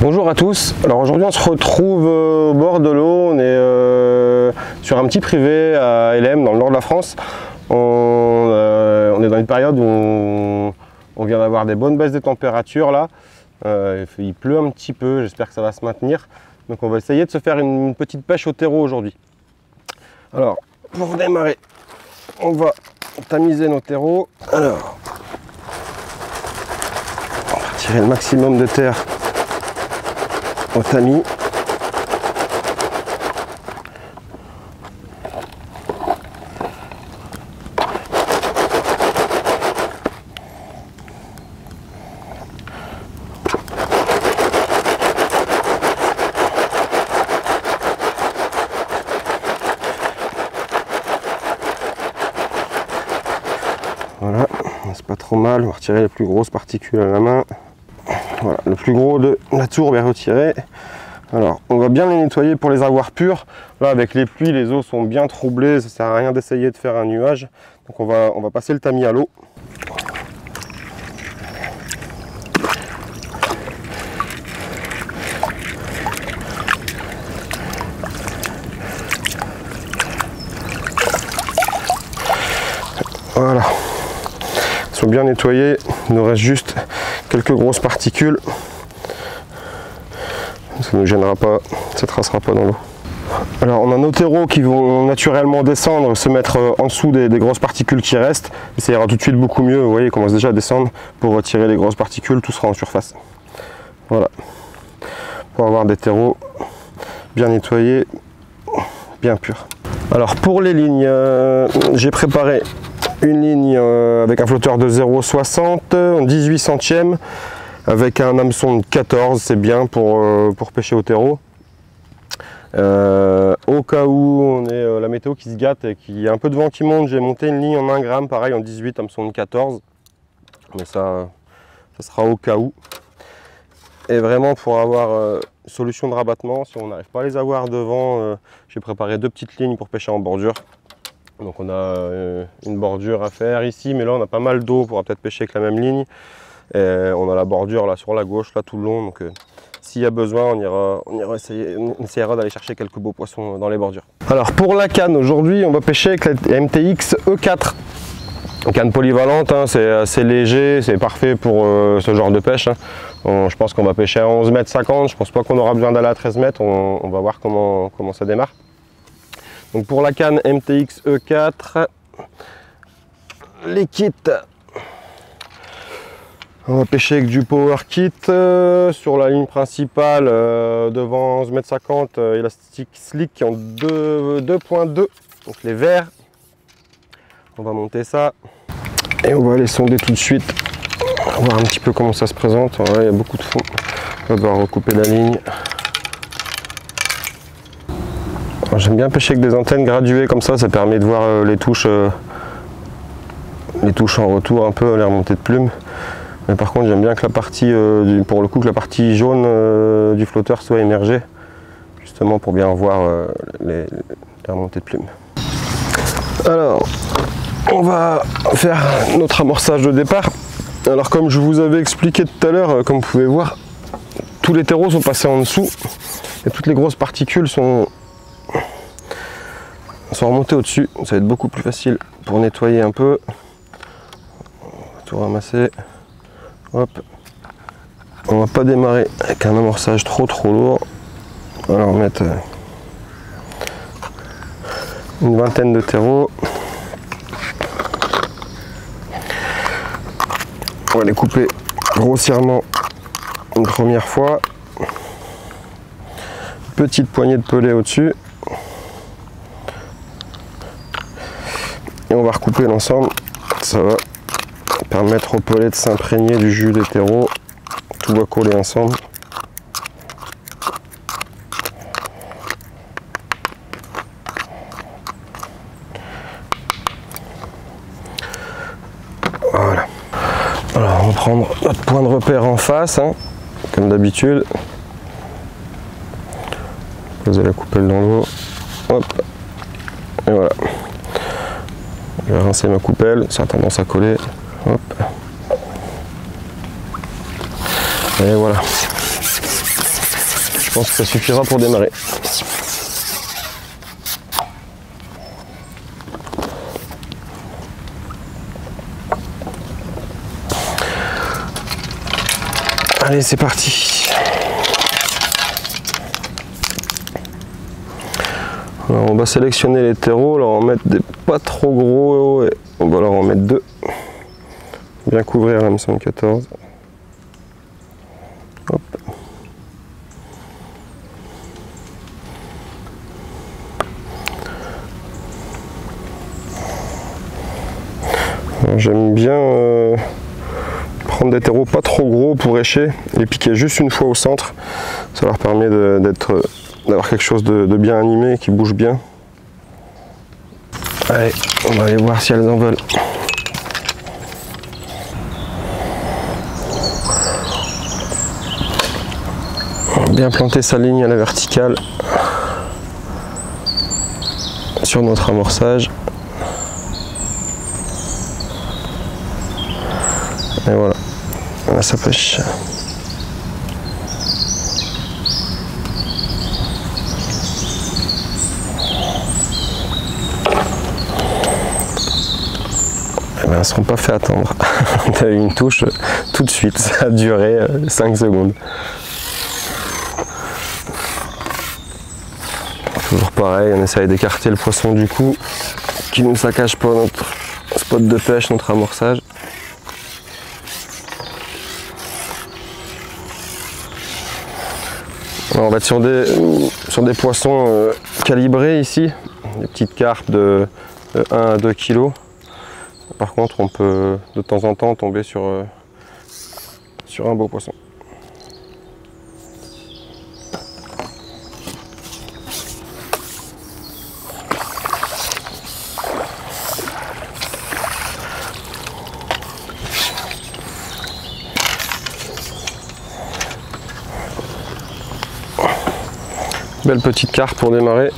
Bonjour à tous, alors aujourd'hui on se retrouve au bord de l'eau, on est sur un petit privé à LM dans le nord de la France. On est dans une période où on vient d'avoir des bonnes baisses de température là, il pleut un petit peu, j'espère que ça va se maintenir. Donc on va essayer de se faire une petite pêche au terreau aujourd'hui. Alors pour démarrer, on va tamiser nos terreaux. Alors, on va retirer le maximum de terre au tamis. Voilà, c'est pas trop mal, on va retirer les plus grosses particules à la main. Voilà, le plus gros de la tourbe est retiré. Alors, on va bien les nettoyer pour les avoir purs. Là, avec les pluies, les eaux sont bien troublées, ça sert à rien d'essayer de faire un nuage. Donc on va passer le tamis à l'eau. Voilà, ils sont bien nettoyés, il nous reste juste quelques grosses particules. Ça ne nous gênera pas, ça ne tracera pas dans l'eau. Alors on a nos terreaux qui vont naturellement descendre, se mettre en dessous des grosses particules qui restent. Et ça ira tout de suite beaucoup mieux, vous voyez, ils commencent déjà à descendre pour retirer les grosses particules, tout sera en surface. Voilà, pour avoir des terreaux bien nettoyés, bien purs. Alors pour les lignes, j'ai préparé une ligne avec un flotteur de 0,60, 18 centièmes, avec un hameçon de 14, c'est bien pour pêcher au terreau. Au cas où on est la météo qui se gâte et qu'il y a un peu de vent qui monte, j'ai monté une ligne en 1 gramme, pareil en 18, hameçon de 14. Mais ça sera au cas où. Et vraiment pour avoir solution de rabattement, si on n'arrive pas à les avoir devant, j'ai préparé 2 petites lignes pour pêcher en bordure. Donc on a une bordure à faire ici, mais là on a pas mal d'eau, on pourra peut-être pêcher avec la même ligne. Et on a la bordure là sur la gauche, là tout le long, donc s'il y a besoin, on essaiera d'aller chercher quelques beaux poissons dans les bordures. Alors pour la canne, aujourd'hui on va pêcher avec la MTX E4. Une canne polyvalente, hein, c'est assez léger, c'est parfait pour ce genre de pêche. Hein. Je pense qu'on va pêcher à 11,50 m, je pense pas qu'on aura besoin d'aller à 13 m, on va voir comment ça démarre. Donc pour la canne MTX E4, les kits. On va pêcher avec du Power Kit sur la ligne principale devant 11,50 m, élastique slick en 2.2, donc les verts. On va monter ça et on va aller sonder tout de suite, voir un petit peu comment ça se présente. Voilà, il y a beaucoup de fond, on va devoir recouper la ligne. J'aime bien pêcher avec des antennes graduées comme ça permet de voir les touches en retour un peu, les remontées de plumes. Mais par contre j'aime bien que la partie, pour le coup, que la partie jaune du flotteur soit émergée, justement pour bien voir les remontées de plumes. Alors, on va faire notre amorçage de départ. Alors comme je vous avais expliqué tout à l'heure, comme vous pouvez voir, tous les terreaux sont passés en dessous et toutes les grosses particules sont remontées au-dessus. Ça va être beaucoup plus facile pour nettoyer un peu. On va tout ramasser. Hop. On va pas démarrer avec un amorçage trop lourd. On va leur mettre une vingtaine de terreaux. On va les couper grossièrement une première fois. petite poignée de pellet au-dessus. Et on va recouper l'ensemble. Ça va permettre au pellet de s'imprégner du jus des terreaux. Tout va coller ensemble. Voilà. Alors on va prendre notre point de repère en face, hein, comme d'habitude. Poser la coupelle dans l'eau. Hop. Et voilà. Je vais rincer ma coupelle, ça a tendance à coller. Hop. Et voilà. Je pense que ça suffira pour démarrer. Allez, c'est parti. Alors, on va sélectionner les terreaux, alors on va mettre des pas trop gros et on va leur en mettre 2. Bien couvrir la M74. Hop. J'aime bien prendre des terreaux pas trop gros pour écher, les piquer juste une fois au centre. Ça leur permet d'avoir quelque chose de bien animé, qui bouge bien. Allez, on va aller voir si elles en veulent. On va bien planter sa ligne à la verticale sur notre amorçage. Et voilà, là ça pêche. Elles ne seront pas fait attendre. On a eu une touche tout de suite, ça a duré 5 secondes. Toujours pareil, on essaye d'écarter le poisson du cou, qui ne saccage pas notre spot de pêche, notre amorçage. Alors on va être sur des poissons calibrés ici, des petites carpes de 1 à 2 kg. Par contre, on peut de temps en temps tomber sur un beau poisson. Belle petite carpe pour démarrer.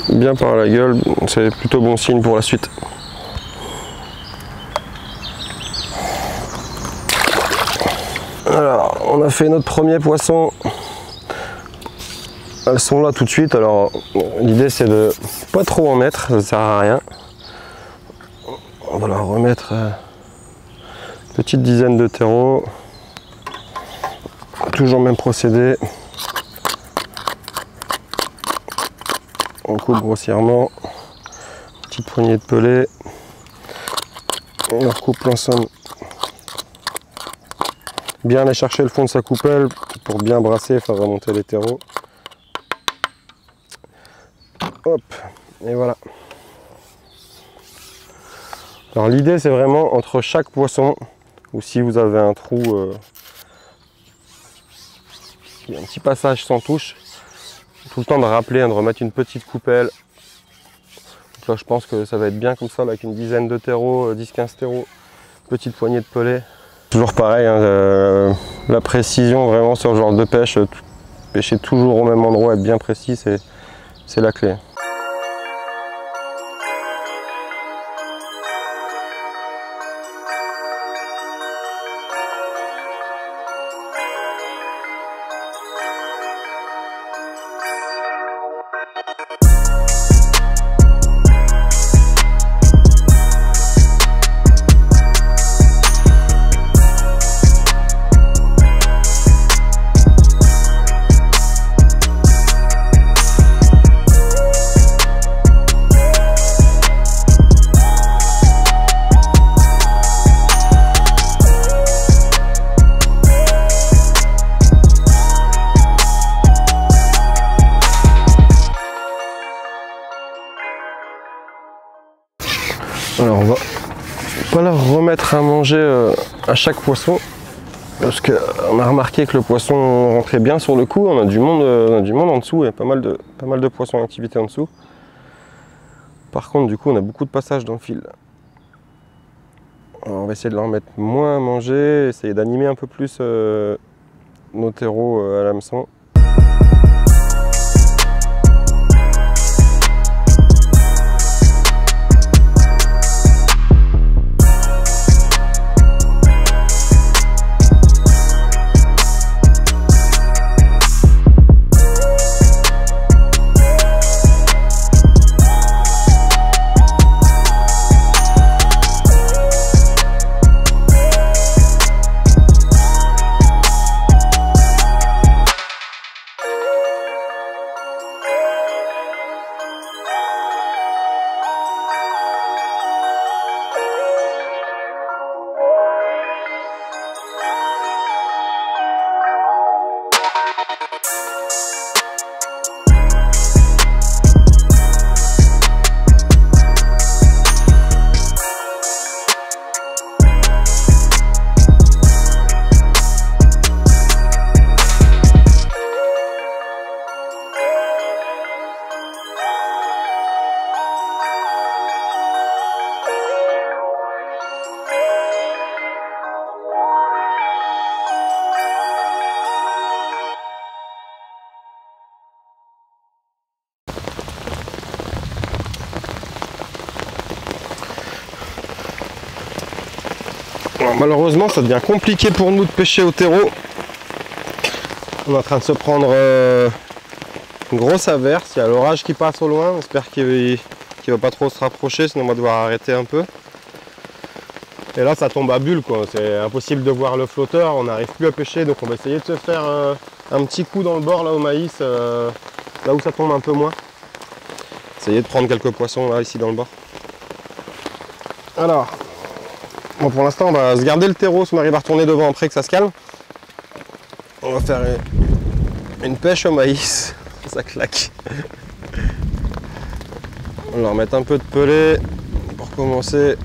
Bien par la gueule, c'est plutôt bon signe pour la suite. Alors, on a fait notre premier poisson. Elles sont là tout de suite. Alors, l'idée c'est de pas trop en mettre, ça ne sert à rien. On va leur remettre une petite dizaine de terreaux. Toujours le même procédé. On coupe grossièrement, petite poignée de pellet, on recoupe l'ensemble. Bien aller chercher le fond de sa coupelle pour bien brasser et faire remonter les terreaux. Hop, et voilà. Alors l'idée c'est vraiment entre chaque poisson, ou si vous avez un trou, il y a un petit passage sans touche, tout le temps de rappeler, de remettre une petite coupelle. Donc là je pense que ça va être bien comme ça, là, avec une dizaine de terreaux, 10-15 terreaux, petite poignée de pellet. Toujours pareil, hein, la précision vraiment sur ce genre de pêche, pêcher toujours au même endroit, être bien précis, c'est la clé. mettre à manger à chaque poisson. Parce qu'on a remarqué que le poisson rentrait bien sur le coup. On a du monde en dessous. Il y a pas mal de poissons en activité en dessous. Par contre, du coup, on a beaucoup de passages dans le fil. Alors, on va essayer de leur mettre moins à manger, essayer d'animer un peu plus nos terreaux à l'hameçon. Alors, malheureusement, ça devient compliqué pour nous de pêcher au terreau. On est en train de se prendre une grosse averse. Il y a l'orage qui passe au loin. J'espère qu'il ne va pas trop se rapprocher, sinon on va devoir arrêter un peu. Et là, ça tombe à bulle, quoi. C'est impossible de voir le flotteur. On n'arrive plus à pêcher, donc on va essayer de se faire un petit coup dans le bord là au maïs, là où ça tombe un peu moins. Essayer de prendre quelques poissons là ici dans le bord. Alors. Bon, pour l'instant, on va se garder le terreau si on arrive à retourner devant après que ça se calme. On va faire une pêche au maïs. Ça claque. On va leur mettre un peu de pelé pour commencer.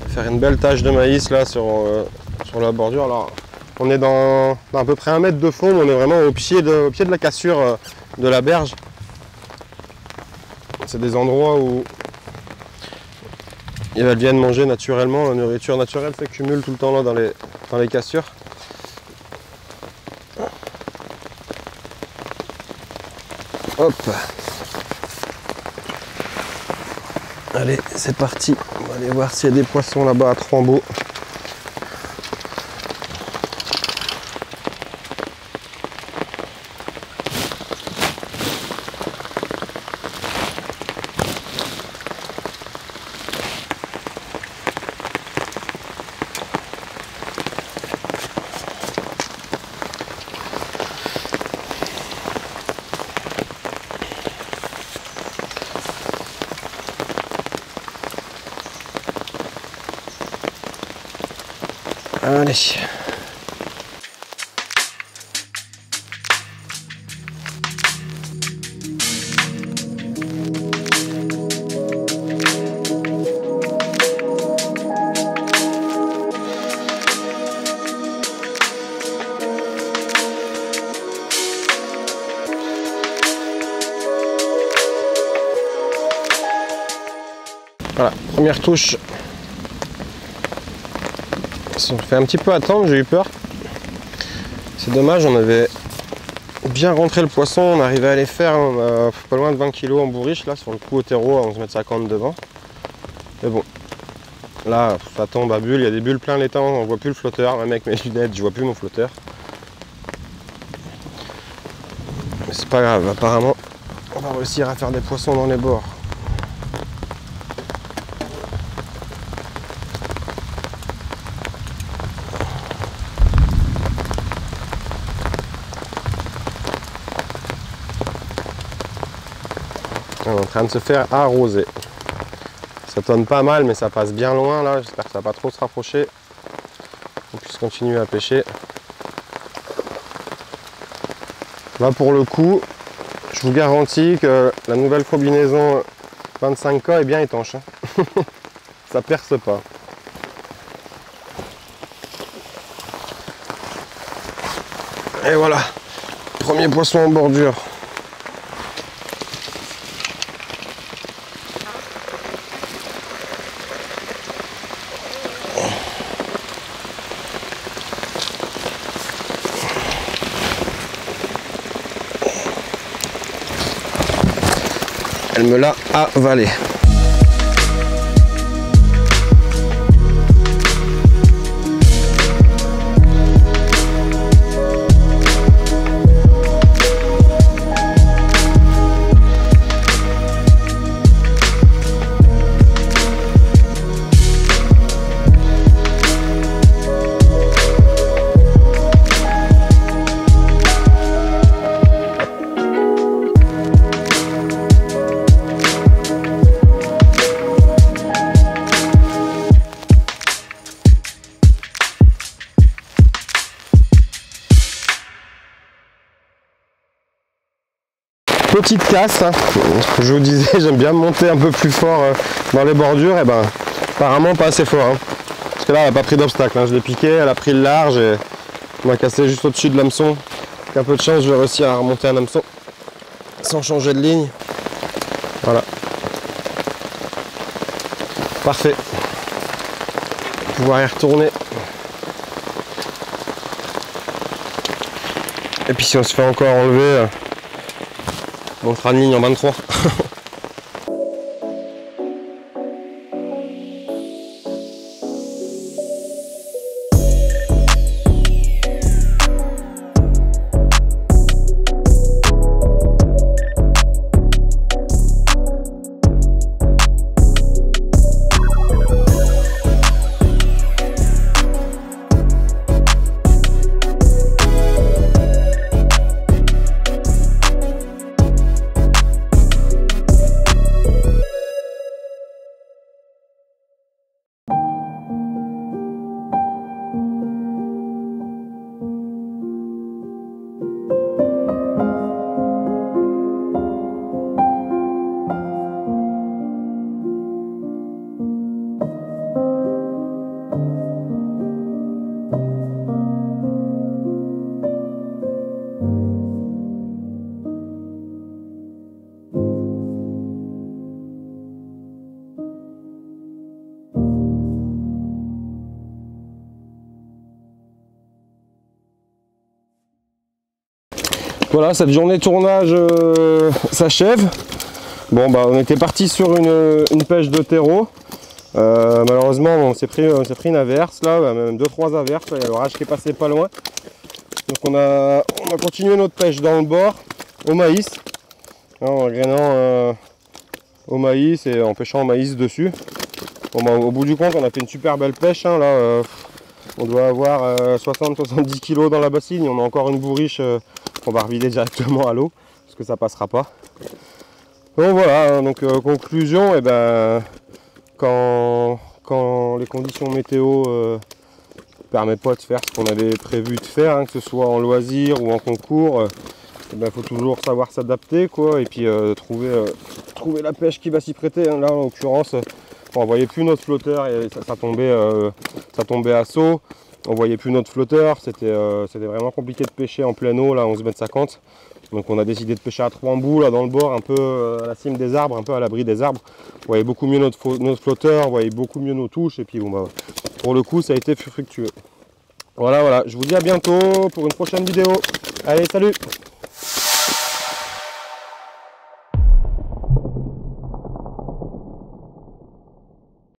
Faire une belle tache de maïs là sur la bordure. Alors, on est dans à peu près 1 mètre de fond, mais on est vraiment au pied de la cassure de la berge. C'est des endroits où elles viennent manger naturellement, la nourriture naturelle s'accumule tout le temps là dans les cassures. Hop. Allez, c'est parti. On va aller voir s'il y a des poissons là-bas à Trembeau. Allez. Voilà, première touche. On fait un petit peu attendre, j'ai eu peur. C'est dommage, on avait bien rentré le poisson, on arrivait à les faire pas loin de 20 kg en bourriche, là sur le coup au terreau à 11,50 m devant. Mais bon, là ça tombe à bulles, il y a des bulles plein l'étang, on voit plus le flotteur, même avec mes lunettes je vois plus mon flotteur. Mais c'est pas grave, apparemment on va réussir à faire des poissons dans les bords. On est en train de se faire arroser. Ça tonne pas mal, mais ça passe bien loin là. J'espère que ça va pas trop se rapprocher. On puisse continuer à pêcher. Là pour le coup, je vous garantis que la nouvelle combinaison 25K est bien étanche. Ça perce pas. Et voilà, premier poisson en bordure. Elle me l'a avalé. Petite casse, hein. Je vous disais, j'aime bien monter un peu plus fort dans les bordures, et ben apparemment pas assez fort, hein. Parce que là elle n'a pas pris d'obstacle, hein. Je l'ai piqué, elle a pris le large et on m'a cassé juste au-dessus de l'hameçon. Avec un peu de chance, je vais réussir à remonter un hameçon sans changer de ligne. Voilà. Parfait. Pouvoir y retourner. Et puis si on se fait encore enlever, on sera en ligne en 23. Voilà, cette journée tournage s'achève. Bon bah on était parti sur une pêche de terreau. Malheureusement on s'est pris une averse là, même 2-3 averses, il y a l'orage qui est passé pas loin. Donc on a continué notre pêche dans le bord, au maïs, hein, en grainant au maïs et en pêchant au maïs dessus. Bon bah au bout du compte on a fait une super belle pêche, hein, là on doit avoir 60-70 kg dans la bassine, on a encore une bourriche qu'on va revider directement à l'eau parce que ça passera pas. Donc voilà, donc conclusion, et ben quand les conditions météo permettent pas de faire ce qu'on avait prévu de faire, hein, que ce soit en loisir ou en concours, et ben faut toujours savoir s'adapter quoi, et puis trouver la pêche qui va s'y prêter, hein. Là en l'occurrence on voyait plus notre flotteur et ça tombait à saut. On voyait plus notre flotteur, c'était vraiment compliqué de pêcher en pleine eau, là 11,50 m. Donc on a décidé de pêcher à 3 embouts là dans le bord, un peu à la cime des arbres, un peu à l'abri des arbres. On voyait beaucoup mieux notre flotteur, on voyait beaucoup mieux nos touches, et puis bon bah pour le coup ça a été fructueux. Voilà, je vous dis à bientôt pour une prochaine vidéo. Allez, salut!